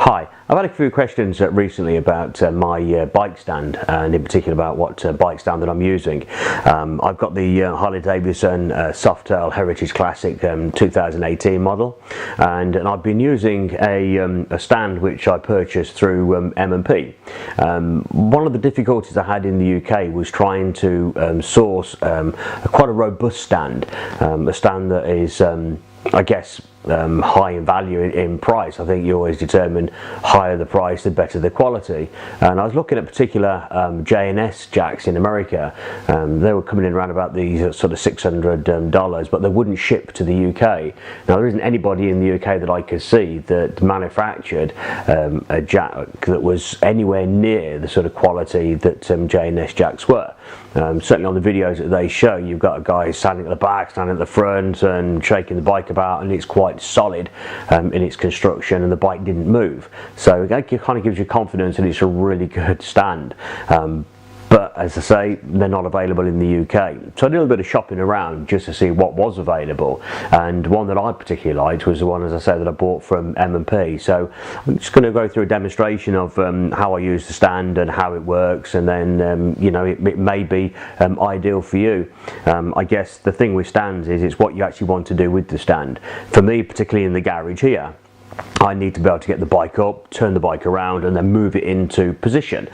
Hi, I've had a few questions recently about my bike stand, and in particular about what bike stand that I'm using. I've got the Harley Davidson Softail Heritage Classic 2018 model, and I've been using a stand which I purchased through M&P. One of the difficulties I had in the UK was trying to source quite a robust stand, a stand that is I guess high in value in price. I think you always determine higher the price, the better the quality. And I was looking at particular J&S jacks in America. They were coming in around about the sort of $600, but they wouldn't ship to the UK. Now there isn't anybody in the UK that I could see that manufactured a jack that was anywhere near the sort of quality that J&S jacks were. Certainly on the videos that they show, you've got a guy standing at the back, standing at the front and shaking the bike about, and it's quite solid in its construction, and the bike didn't move. So it kind of gives you confidence that it's a really good stand. But as I say, they're not available in the UK. So I did a little bit of shopping around just to see what was available, and one that I particularly liked was the one, as I say, that I bought from M&P. So I'm just going to go through a demonstration of how I use the stand and how it works, and then you know, it may be ideal for you. I guess the thing with stands is it's what you actually want to do with the stand. For me, particularly in the garage here, I need to be able to get the bike up, turn the bike around, and then move it into position.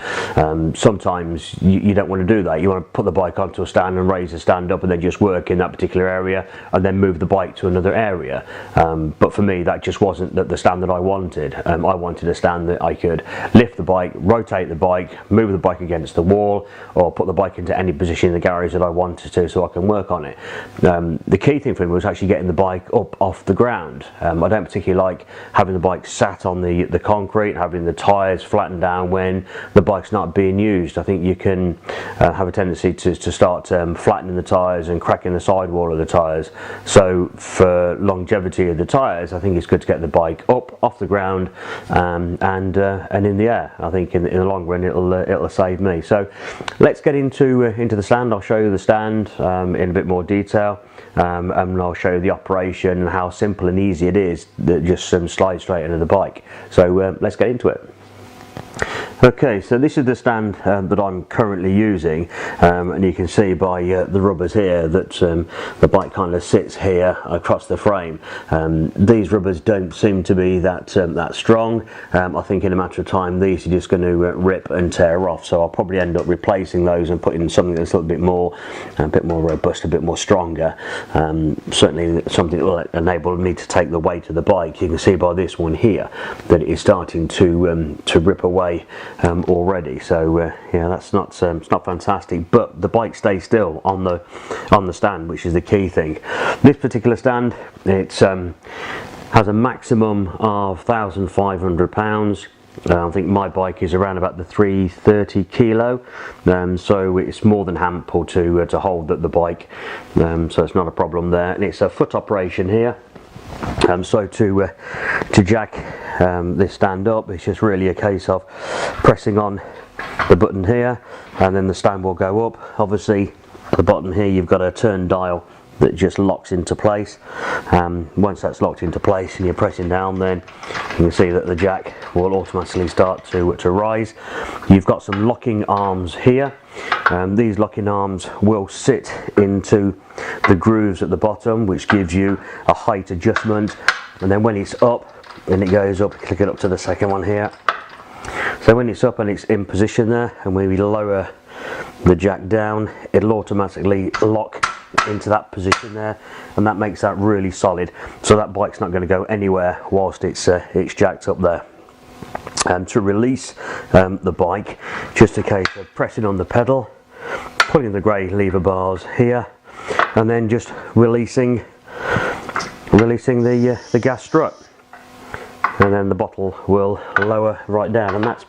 Sometimes you don't want to do that. You want to put the bike onto a stand and raise the stand up and then just work in that particular area and then move the bike to another area. But for me, that just wasn't the stand that I wanted. I wanted a stand that I could lift the bike, rotate the bike, move the bike against the wall, or put the bike into any position in the garage that I wanted to, so I can work on it. The key thing for me was actually getting the bike up off the ground. I don't particularly like having the bike sat on the concrete, having the tyres flattened down when the bike's not being used. I think you can have a tendency to start flattening the tyres and cracking the sidewall of the tyres. So for longevity of the tyres, I think it's good to get the bike up off the ground and in the air. I think in the long run it'll save me. So let's get into the stand. I'll show you the stand in a bit more detail, and I'll show you the operation and how simple and easy it is that just slide straight into the bike. So let's get into it. Okay, so this is the stand that I'm currently using, and you can see by the rubbers here that the bike kind of sits here across the frame. These rubbers don't seem to be that strong. I think in a matter of time these are just going to rip and tear off, so I'll probably end up replacing those and putting something that's a bit more robust, a bit more stronger. Certainly something that will enable me to take the weight of the bike. You can see by this one here that it is starting to rip away already. So yeah, that's not fantastic, but the bike stays still on the stand, which is the key thing. This particular stand, it's has a maximum of 1,500 pounds. I think my bike is around about the 330 kilo, so it's more than ample to hold the bike, so it's not a problem there. And it's a foot operation here. So to jack this stand up, it's just really a case of pressing on the button here, and then the stand will go up. Obviously at the bottom here you've got a turn dial that just locks into place. Once that's locked into place and you're pressing down, then you can see that the jack will automatically start to rise. You've got some locking arms here. These locking arms will sit into the grooves at the bottom, which gives you a height adjustment, and then when it's up and it goes up, click it up to the second one here. So when it's up and it's in position there, and when we lower the jack down, it'll automatically lock into that position there, and that makes that really solid, so that bike's not going to go anywhere whilst it's jacked up there. To release the bike, just a case of pressing on the pedal, pulling the grey lever bars here, and then just releasing the gas strut, and then the bottle will lower right down, and that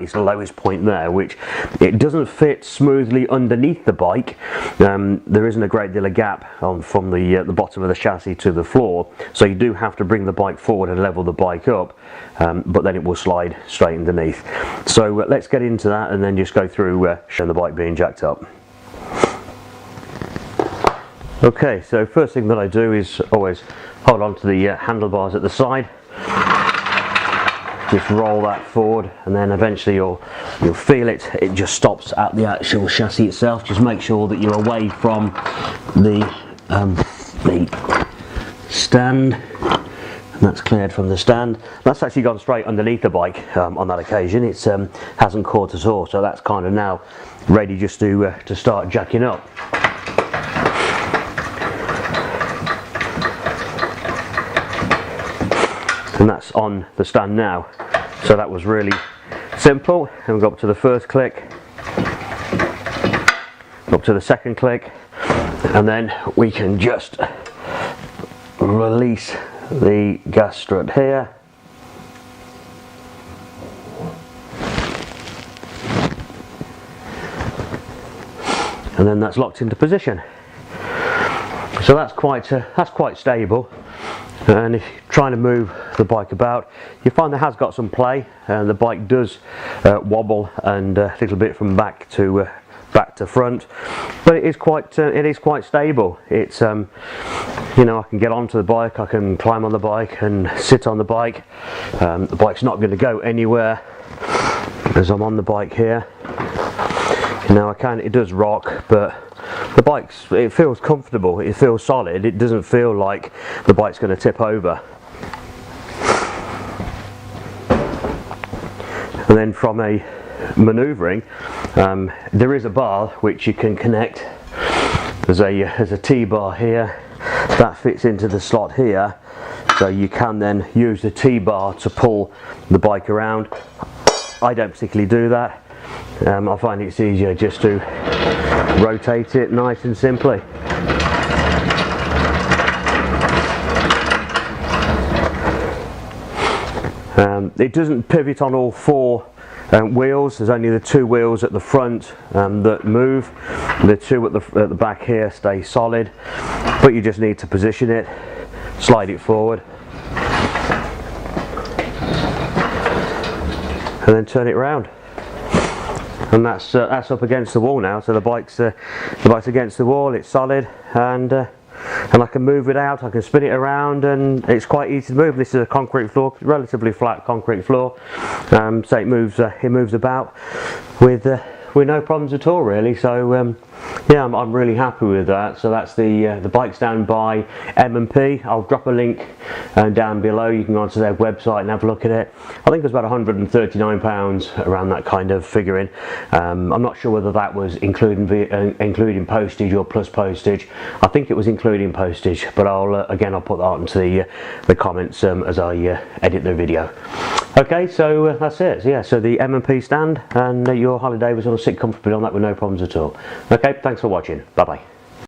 is the lowest point there, which it doesn't fit smoothly underneath the bike. There isn't a great deal of gap from the bottom of the chassis to the floor, so you do have to bring the bike forward and level the bike up, but then it will slide straight underneath. So let's get into that and then just go through showing the bike being jacked up. Okay, so first thing that I do is always hold on to the handlebars at the side, just roll that forward, and then eventually you'll feel it just stops at the actual chassis itself. Just make sure that you're away from the stand, and that's cleared from the stand. That's actually gone straight underneath the bike on that occasion. It hasn't caught at all, so that's kind of now ready just to start jacking up. And that's on the stand now, so that was really simple. And we go up to the first click, up to the second click, and then we can just release the gas strut here, and then that's locked into position. So that's quite stable. And if you're trying to move the bike about, you find it has got some play, and the bike does wobble and a little bit from back to front, but it is quite stable. It's you know, I can get onto the bike, I can climb on the bike and sit on the bike. The bike's not going to go anywhere as I'm on the bike here. You know, it does rock, but it feels comfortable, it feels solid, it doesn't feel like the bike's going to tip over. And then from a manoeuvring, there is a bar which you can connect. There's a T-bar here that fits into the slot here, so you can then use the T-bar to pull the bike around. I don't particularly do that. I find it's easier just to rotate it nice and simply. It doesn't pivot on all four wheels. There's only the two wheels at the front that move. The two at the back here stay solid, but you just need to position it, slide it forward, and then turn it around. And that's up against the wall now, so the bike's against the wall, it's solid, and I can move it out, I can spin it around, and it's quite easy to move. This is a concrete floor, relatively flat concrete floor, so it moves about with no problems at all, really. So yeah, I'm really happy with that. So that's the bike stand by M&P. I'll drop a link down below. You can go onto their website and have a look at it. I think it was about £139, around that kind of figuring. I'm not sure whether that was including postage or plus postage. I think it was including postage, but I'll put that into the comments as I edit the video. Okay, so that's it. So yeah, so the M&P stand, and your Harley Davidson will sit comfortably on that with no problems at all. Okay, thanks for watching. Bye bye.